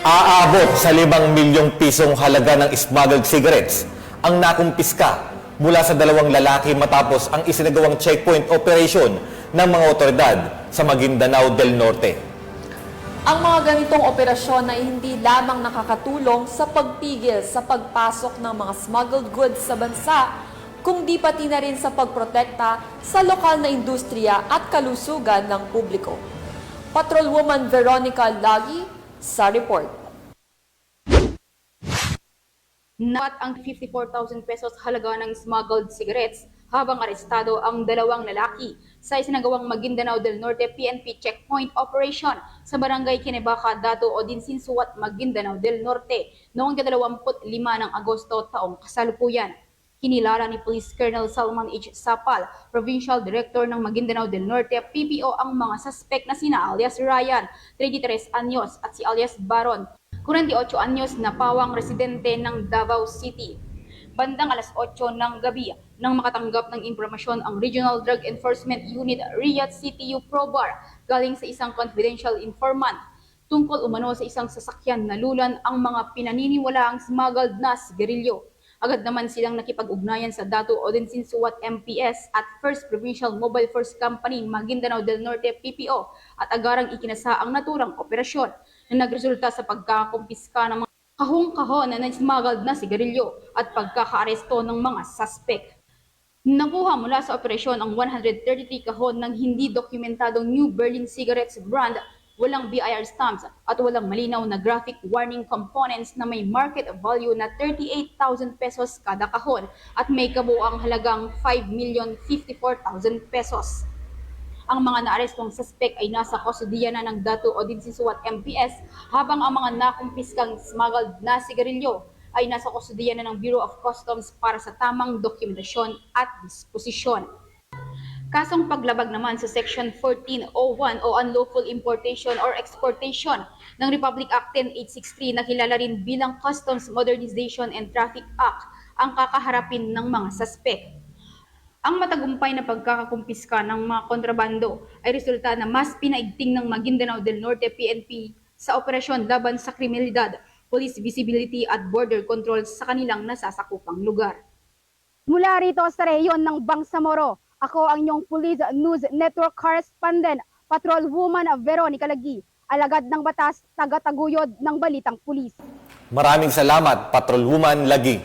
Aabot sa 5 milyong pisong halaga ng smuggled cigarettes ang nakumpiska mula sa 2 lalaki matapos ang isinagawang checkpoint operation ng mga otoridad sa Maguindanao del Norte. Ang mga ganitong operasyon ay hindi lamang nakakatulong sa pagpigil sa pagpasok ng mga smuggled goods sa bansa, kundi pati na rin sa pagprotekta sa lokal na industriya at kalusugan ng publiko. Patrolwoman Veronica Lagi sa report. Nawat ang 54,000 pesos halaga ng smuggled cigarettes habang arestado ang 2 lalaki sa isinagawang Maguindanao del Norte PNP checkpoint operation sa barangay Kinebaca, Dato Odinsinsuat, Maguindanao del Norte noong 25 ng Agosto taong kasalukuyan. Kinilala ni Police Colonel Salman H. Sapal, Provincial Director ng Maguindanao del Norte PPO, ang mga suspect na sina alias Ryan, 33 anyos, at si alias Baron, 48 anyos, na pawang residente ng Davao City. Bandang alas 8 ng gabi nang makatanggap ng impormasyon ang Regional Drug Enforcement Unit Riyadh CTU Probar galing sa isang confidential informant tungkol umano sa isang sasakyan na lulan ang mga pinaniniwalaang smuggled na sigarilyo. Agad naman silang nakipag-ugnayan sa Dato Odinsinsuat MPS at First Provincial Mobile Force Company Maguindanao del Norte PPO at agarang ikinasa ang naturang operasyon na nagresulta sa pagkakumpiska ng mga kahong-kahon na smuggled na sigarilyo at pagkakaaresto ng mga suspect. Nakuha mula sa operasyon ang 133 kahon ng hindi dokumentadong New Berlin Cigarettes brand, walang BIR stamps at walang malinaw na graphic warning components na may market value na 38,000 pesos kada kahon at may kabuuang halagang 5,054,000 pesos. Ang mga naarestong suspect ay nasa kustodiya na ng Dato Odinsinsuat MPS habang ang mga nakumpiskang smuggled na sigarilyo ay nasa kustodiya na ng Bureau of Customs para sa tamang dokumentasyon at disposisyon. Kasong paglabag naman sa Section 1401 o Unlawful Importation or Exportation ng Republic Act 10863 na kilala rin bilang Customs Modernization and Traffic Act ang kakaharapin ng mga suspect. Ang matagumpay na pagkakakumpiska ng mga kontrabando ay resulta na mas pinaigting ng Maguindanao del Norte PNP sa operasyon laban sa kriminalidad, police visibility at border control sa kanilang nasasakupang lugar. Mula rito sa rehiyon ng Bangsamoro, ako ang inyong Police News Network Correspondent, Patrolwoman Veronica Lagi, alagad ng batas, taga-taguyod ng Balitang Pulis. Maraming salamat, Patrolwoman Lagi.